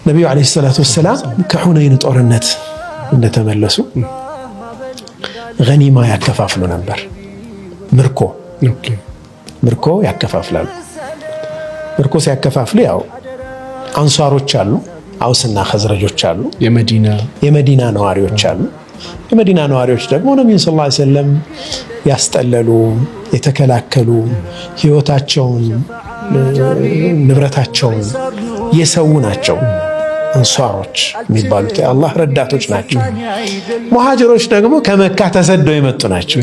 ነብዩ አለይሂ ሰላቱ ወሰላም ከሁነይን ጦርነት እንደተመለሱ ገኒማ ያከፋፍሉ ነበር። ምርኮ ያከፋፍላሉ። ምርኮ ሲያከፋፍሉ ያው አንሷሮች አሉ፣ አውስና ኸዝረጆች አሉ፣ የመዲና ነዋሪዎች አሉ። የመዲና ነዋሪዎች ደግሞ ነብዩን ሰለላሁ ዐለይሂ ወሰለም ያስጠለሉ የተከላከሉ ህይወታቸውን ንብረታቸውን የሰው ናቸው። አንሷሮች የሚባሉት የአላህ ረዳቶች ናቸው። ሙሃጅሮች ደግሞ ከመካ ተሰደው የመጡ ናቸው።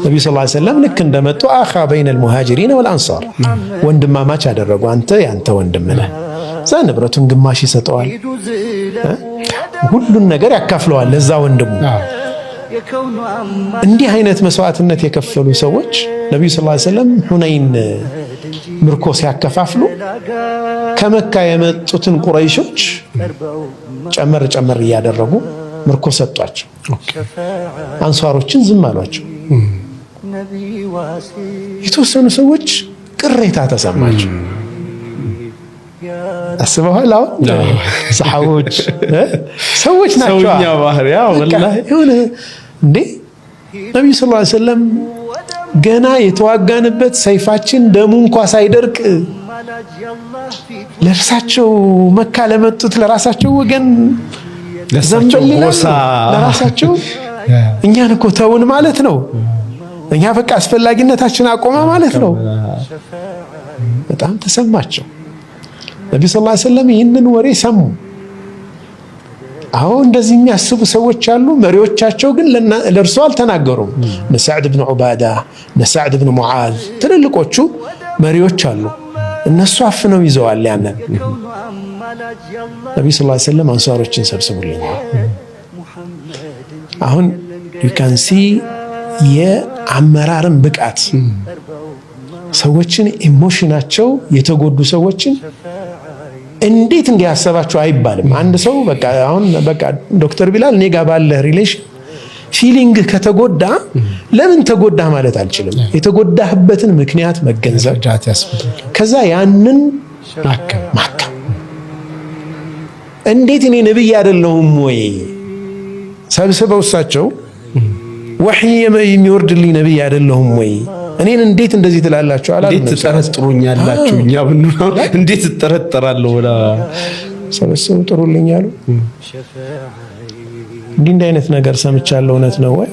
ነብዩ ሰለላሁ ዐለይሂ ወሰለም ልክ እንደመጡ አኻ በይነል ሙሃጅሪን ወልአንሷር ወንድማማች አደረጉ። አንተ ያንተ ወንድም ነህ። እዛ ንብረቱን ግማሽ ይሰጠዋል፣ ሁሉን ነገር ያካፍለዋል ለዛ ወንድሙ። እንዲህ አይነት መስዋዕትነት የከፈሉ ሰዎች ነብዩ ሰለላሁ ዐለይሂ ወሰለም ሁነይን ምርኮ ሲያከፋፍሉ ከመካ የመጡትን ቁረይሾች ጨመር እያደረጉ ምርኮ ሰጧቸው። አንሷሮችን ዝም አሏቸው። የተወሰኑ ሰዎች ቅሬታ ተሰማቸው። አስበዋል። አሁን ሰሃቦች ሰዎች ናቸው። ሰውኛ ባህር ያው ወላሂ የሆነ እንዴ ነብዩ ሰለላሁ ዐለይሂ ወሰለም ገና የተዋጋንበት ሰይፋችን ደሙ እንኳን ሳይደርቅ ለራሳቸው መካ ለመጡት ለራሳቸው ወገን ለራሳቸው እኛን እኮ ተውን ማለት ነው። እኛ በቃ አስፈላጊነታችን አቆመ ማለት ነው። በጣም ተሰማቸው። ነብዩ ሰለላሁ ዐለይሂ ወሰለም ይህንን ወሬ ሰሙ። አሁን እንደዚህ የሚያስቡ ሰዎች አሉ። መሪዎቻቸው ግን ለእርሱ አልተናገሩም። ነሳዕድ ብን ዑባዳ፣ ነሳዕድ ብን ሙዓዝ ትልልቆቹ መሪዎች አሉ። እነሱ አፍነው ይዘዋል። ያንን ነብዩ ሰለላሁ ዐለይሂ ወሰለም አንሷሮችን ሰብስቡልኝ። አሁን you can see የአመራርን ብቃት ሰዎችን ኢሞሽናቸው የተጎዱ ሰዎችን እንዴት እንዲያሰባቸው አይባልም። አንድ ሰው በቃ አሁን በቃ ዶክተር ቢላል እኔ ጋር ባለ ሪሌሽን ፊሊንግ ከተጎዳ ለምን ተጎዳ ማለት አልችልም። የተጎዳህበትን ምክንያት መገንዘብ ከዛ ያንን ማከም። እንዴት እኔ ነብይ አይደለሁም ወይ ሰብስበው እሳቸው ወህይ የሚወርድልኝ ነብይ አይደለሁም ወይ እኔን እንዴት እንደዚህ ትላላችሁ? እንዴት ተጠረጥሩኛላችሁ? እኛ ብንሆን እንዴት ተጠረጠራለሁ? ወላ ሰበሰቡ ጥሩልኝ አሉ። እንዲህ አይነት ነገር ሰምቻለሁ፣ እውነት ነው ወይ?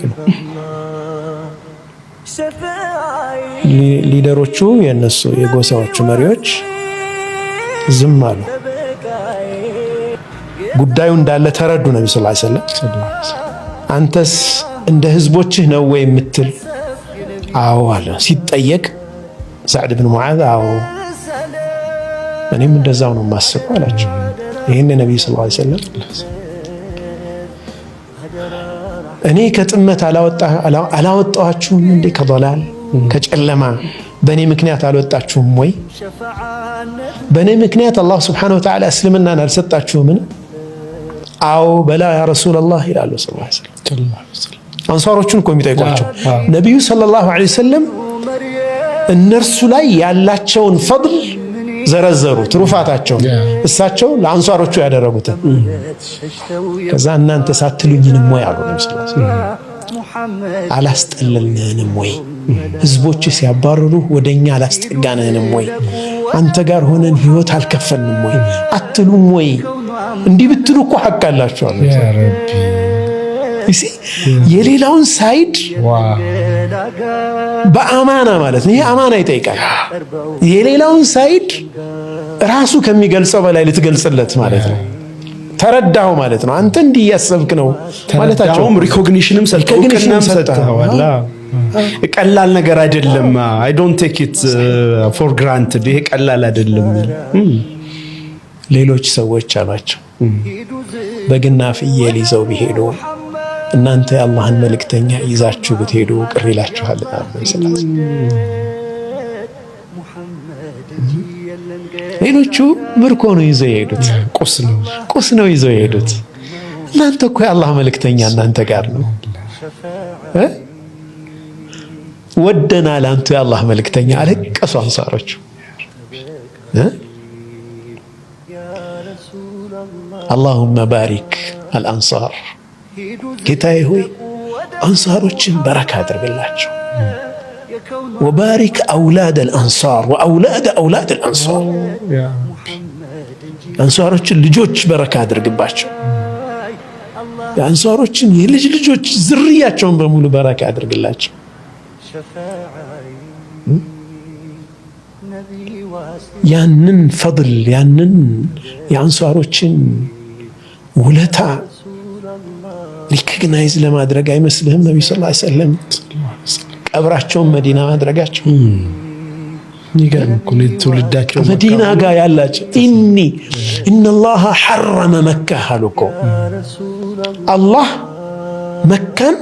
ሊደሮቹ የነሱ የጎሳዎቹ መሪዎች ዝም አሉ። ጉዳዩ እንዳለ ተረዱ። ነብዩ ሰለላሁ ዐለይሂ ወሰለም አንተስ እንደ ህዝቦችህ ነው ወይ የምትል? አዎ አለ። ሲጠየቅ ሰዕድ ብን ሙዓዝ አዎ እኔም እንደዛው ነው የማስበው አላቸው። ይሄን ነብዩ ሰለላሁ ዐለይሂ ወሰለም እኔ ከጥመት አላወጣችሁም እንዴ? ከضلال ከጨለማ በእኔ ምክንያት አልወጣችሁም ወይ? በእኔ ምክንያት አላህ ሱብሓነሁ ወተዓላ እስልምናን አልሰጣችሁም? አዎ በላ ያ ረሱላህ ይላሉ ሰለላሁ ዐለይሂ ወሰለም። አንሷሮቹን እኮ የሚጠይቋቸው ነብዩ ሰለላሁ ዐለይሂ ወሰለም እነርሱ ላይ ያላቸውን ፈድል ዘረዘሩ፣ ትሩፋታቸውን እሳቸው ለአንሷሮቹ ያደረጉትን። ከዛ እናንተ ሳትሉኝንም ወይ አሉ ነብዩ ሰለላሁ ዐለይሂ ወሰለም አላስጠለልንንም ወይ? ህዝቦች ሲያባረሩ ወደኛ አላስጠጋንንም ወይ? አንተ ጋር ሆነን ህይወት አልከፈልንም ወይ አትሉም ወይ? እንዲህ ብትሉ እኮ ሐቅ አላችሁ አሉ ያ ረቢ። የሌላውን ሳይድ በአማና ማለት ነው። ይሄ አማና ይጠይቃል። የሌላውን ሳይድ ራሱ ከሚገልጸው በላይ ልትገልጽለት ማለት ነው። ተረዳው ማለት ነው። አንተ እንዲህ ያሰብክ ነው ማለታቸው። ሪኮግኒሽንም ሰጥተዋል። ቀላል ነገር አይደለም። አይ ዶንት ቴክ ኢት ፎር ግራንትድ። ይሄ ቀላል አይደለም። ሌሎች ሰዎች አሏቸው በግና ፍየል ይዘው ቢሄዱ እናንተ የአላህን መልእክተኛ ይዛችሁ ብትሄዱ ቅር ይላችኋል። ሌሎቹ ምርኮ ነው ይዘው የሄዱት፣ ቁስ ነው ይዘው የሄዱት። እናንተ እኮ የአላህ መልእክተኛ እናንተ ጋር ነው። ወደናል አንቱ የአላህ መልእክተኛ አለቀሱ አንሳሮቹ። አላሁመ ባሪክ አልአንሳር፣ ጌታዬ ሆይ አንሳሮችን በረካ አድርግላቸው። ወባሪክ አውላድ አልአንሳር ወአውላድ አውላድ አልአንሳር፣ የአንሳሮችን ልጆች በረካ አድርግባቸው። የአንሳሮችን የልጅ ልጆች ዝርያቸውን በሙሉ በረካ አድርግላቸው። ያንን ፈድል ያንን የአንሳሮችን ውለታ ሪኮግናይዝ ለማድረግ አይመስልህም? ነቢ ሰለላሁ ዐለይሂ ወሰለም ቀብራቸውን መዲና ማድረጋቸው ይገርም እኮ ነው። ትውልዳቸው መዲና ጋር ያላቸው ኢነላህ ሐረመ መካ አሉ እኮ አላህ መካን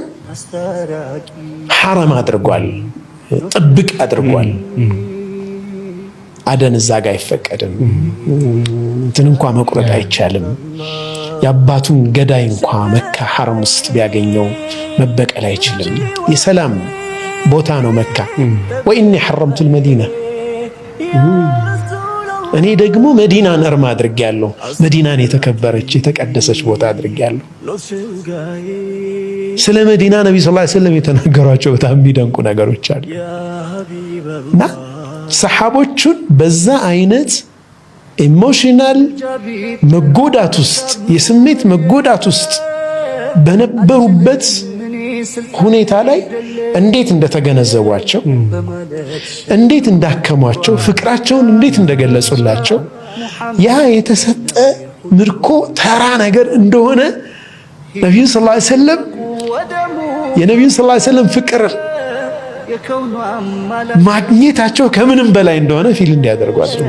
ሐረም አድርጓል፣ ጥብቅ አድርጓል። አደን እዛ ጋር አይፈቀድም። እንትን እንኳ መቁረጥ አይቻልም። የአባቱን ገዳይ እንኳ መካ ሐረም ውስጥ ቢያገኘው መበቀል አይችልም። የሰላም ቦታ ነው መካ። ወኢኒ ሐረምቱል መዲና፣ እኔ ደግሞ መዲናን እርም አድርጌያለሁ። መዲናን የተከበረች የተቀደሰች ቦታ አድርጌያለሁ። ስለ መዲና ነቢ ሰለላሁ ዐለይሂ ወሰለም የተናገሯቸው በጣም የሚደንቁ ነገሮች አሉ እና ሰሓቦቹን በዛ አይነት ኢሞሽናል መጎዳት ውስጥ የስሜት መጎዳት ውስጥ በነበሩበት ሁኔታ ላይ እንዴት እንደተገነዘቧቸው፣ እንዴት እንዳከሟቸው፣ ፍቅራቸውን እንዴት እንደገለጹላቸው ያ የተሰጠ ምርኮ ተራ ነገር እንደሆነ ነቢዩ ሰለላሁ ዐለይሂ ወሰለም የነቢዩን ሰለላሁ ዐለይሂ ወሰለም ፍቅር ማግኘታቸው ከምንም በላይ እንደሆነ ፊል እንዲያደርጓቸው